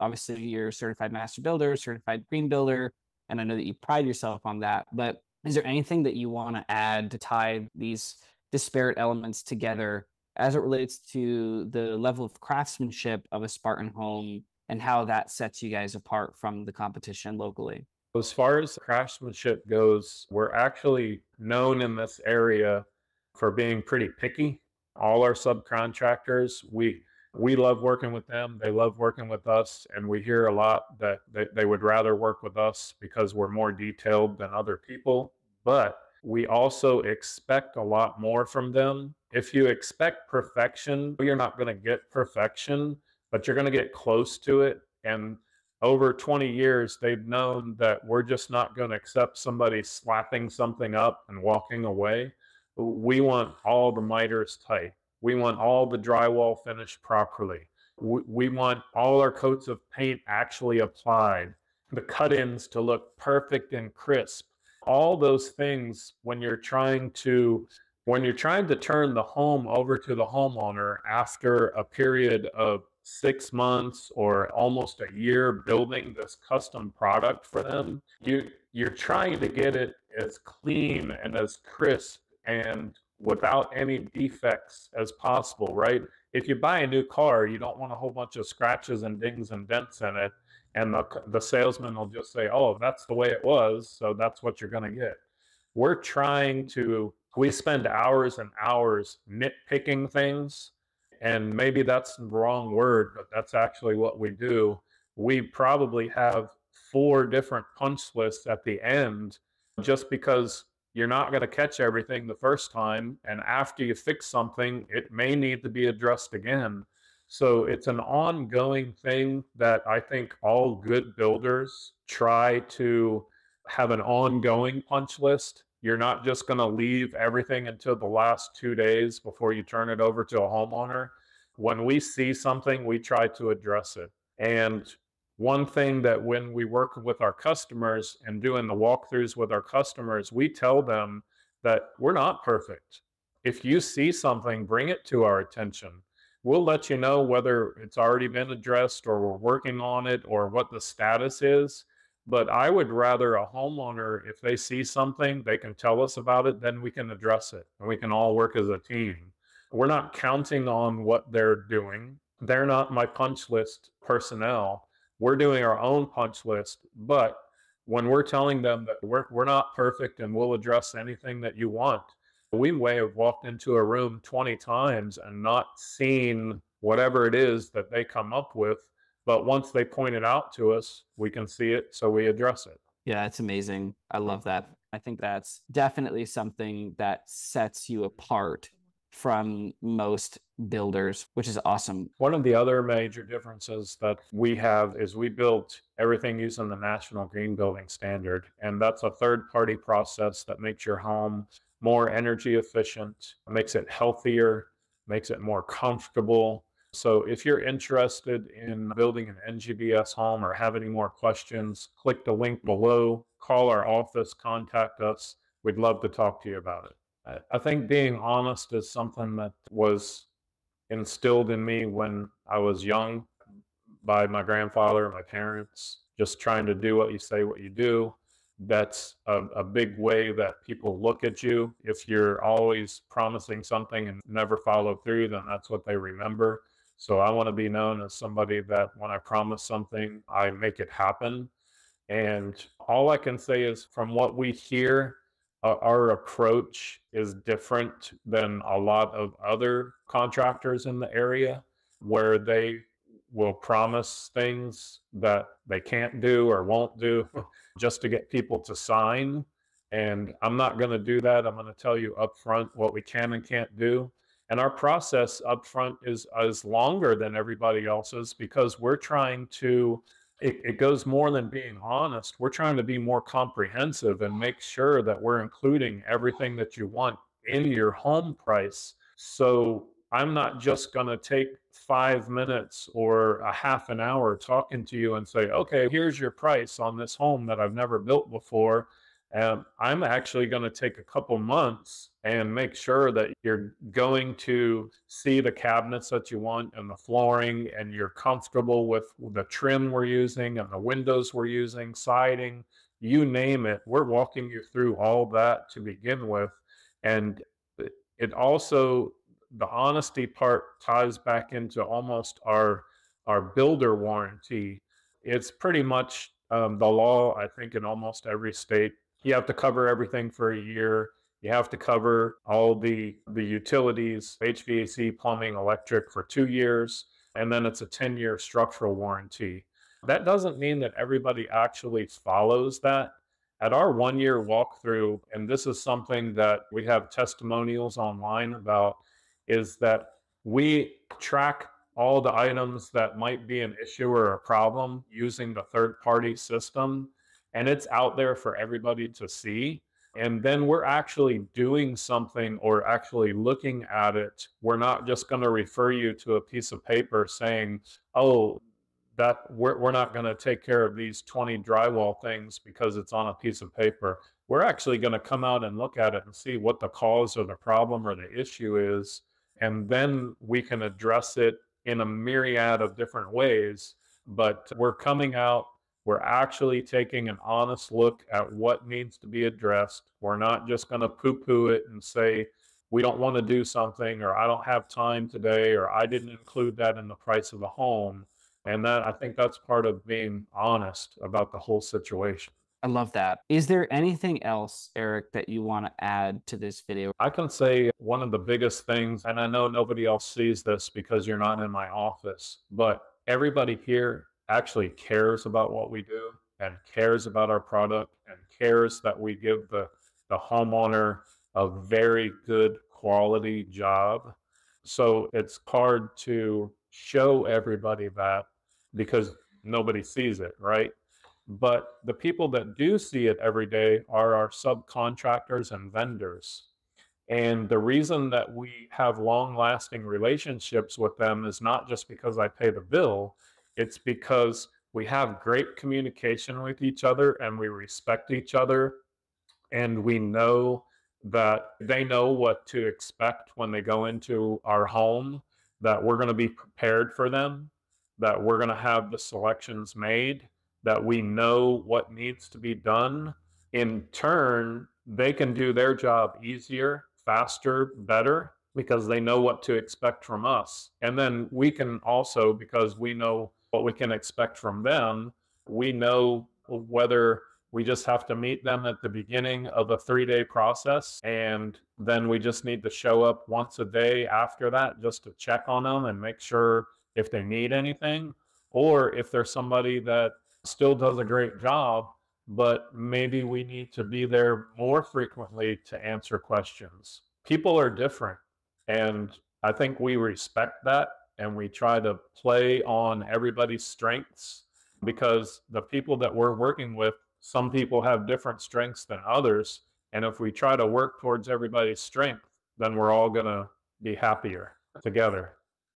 Obviously, you're a certified master builder, certified green builder, and I know that you pride yourself on that. But is there anything that you want to add to tie these disparate elements together as it relates to the level of craftsmanship of a Spartan home and how that sets you guys apart from the competition locally? As far as craftsmanship goes, we're actually known in this area for being pretty picky. All our subcontractors, we love working with them. They love working with us, and we hear a lot that they would rather work with us because we're more detailed than other people. But we also expect a lot more from them. If you expect perfection, you're not going to get perfection, but you're going to get close to it. And over 20 years, they've known that we're just not going to accept somebody slapping something up and walking away. We want all the miters tight. We want all the drywall finished properly. We want all our coats of paint actually applied, the cut-ins to look perfect and crisp. All those things when you're trying to turn the home over to the homeowner after a period of 6 months or almost a year building this custom product for them, you're trying to get it as clean and as crisp and without any defects as possible, right? If you buy a new car, you don't want a whole bunch of scratches and dings and dents in it, and the salesman will just say, oh, that's the way it was, so that's what you're going to get. We spend hours and hours nitpicking things, and maybe that's the wrong word, but that's actually what we do. We probably have 4 different punch lists at the end just because you're not going to catch everything the first time, and after you fix something, it may need to be addressed again. So it's an ongoing thing that I think all good builders try to have an ongoing punch list. You're not just going to leave everything until the last 2 days before you turn it over to a homeowner. When we see something, we try to address it. And one thing that when we work with our customers and doing the walkthroughs with our customers, we tell them that we're not perfect. If you see something, bring it to our attention. We'll let you know whether it's already been addressed or we're working on it or what the status is. But I would rather a homeowner, if they see something, they can tell us about it, then we can address it and we can all work as a team. We're not counting on what they're doing. They're not my punch list personnel. We're doing our own punch list, but when we're telling them that we're not perfect and we'll address anything that you want, we may have walked into a room 20 times and not seen whatever it is that they come up with. But once they point it out to us, we can see it, so we address it. Yeah, it's amazing. I love that. I think that's definitely something that sets you apart from most builders, which is awesome. One of the other major differences that we have is we built everything using the National Green Building Standard, and that's a third-party process that makes your home more energy efficient, makes it healthier, makes it more comfortable. So if you're interested in building an NGBS home or have any more questions, click the link below, call our office, contact us. We'd love to talk to you about it. I think being honest is something that was instilled in me when I was young by my grandfather, my parents, just trying to do what you say, what you do. That's a big way that people look at you. If you're always promising something and never follow through, then that's what they remember. So I want to be known as somebody that when I promise something, I make it happen. And all I can say is from what we hear, our approach is different than a lot of other contractors in the area where they will promise things that they can't do or won't do just to get people to sign. And I'm not going to do that. I'm going to tell you upfront what we can and can't do. And our process upfront is longer than everybody else's because we're trying to, it goes more than being honest. We're trying to be more comprehensive and make sure that we're including everything that you want in your home price. So I'm not just going to take 5 minutes or a half an hour talking to you and say, okay, here's your price on this home that I've never built before. I'm actually going to take a couple months and make sure that you're going to see the cabinets that you want and the flooring, and you're comfortable with the trim we're using and the windows we're using, siding, you name it. We're walking you through all that to begin with. And it also, the honesty part ties back into almost our builder warranty. It's pretty much the law, I think, in almost every state. You have to cover everything for a year. You have to cover all the utilities, HVAC, plumbing, electric for 2 years, and then it's a 10-year structural warranty. That doesn't mean that everybody actually follows that. At our 1 year walkthrough, and this is something that we have testimonials online about, is that we track all the items that might be an issue or a problem using the third party system, and it's out there for everybody to see. And then we're actually doing something or actually looking at it. We're not just going to refer you to a piece of paper saying, oh, that we're not going to take care of these 20 drywall things because it's on a piece of paper. We're actually going to come out and look at it and see what the cause or the problem or the issue is. And then we can address it in a myriad of different ways. But we're coming out, we're actually taking an honest look at what needs to be addressed. We're not just going to poo-poo it and say, we don't want to do something, or I don't have time today, or I didn't include that in the price of the home. And that, I think that's part of being honest about the whole situation. I love that. Is there anything else, Eric, that you want to add to this video? I can say one of the biggest things, and I know nobody else sees this because you're not in my office, but everybody here actually cares about what we do and cares about our product and cares that we give the homeowner a very good quality job. So it's hard to show everybody that because nobody sees it, right? But the people that do see it every day are our subcontractors and vendors. And the reason that we have long lasting relationships with them is not just because I pay the bill, it's because we have great communication with each other and we respect each other. And we know that they know what to expect when they go into our home, that we're going to be prepared for them, that we're going to have the selections made, that we know what needs to be done. In turn, they can do their job easier, faster, better, because they know what to expect from us. And then we can also, because we know what we can expect from them, we know whether we just have to meet them at the beginning of a 3-day process, and then we just need to show up once a day after that just to check on them and make sure if they need anything, or if there's somebody that still does a great job, but maybe we need to be there more frequently to answer questions. People are different, and I think we respect that, and we try to play on everybody's strengths, because the people that we're working with, some people have different strengths than others. And if we try to work towards everybody's strength, then we're all going to be happier together.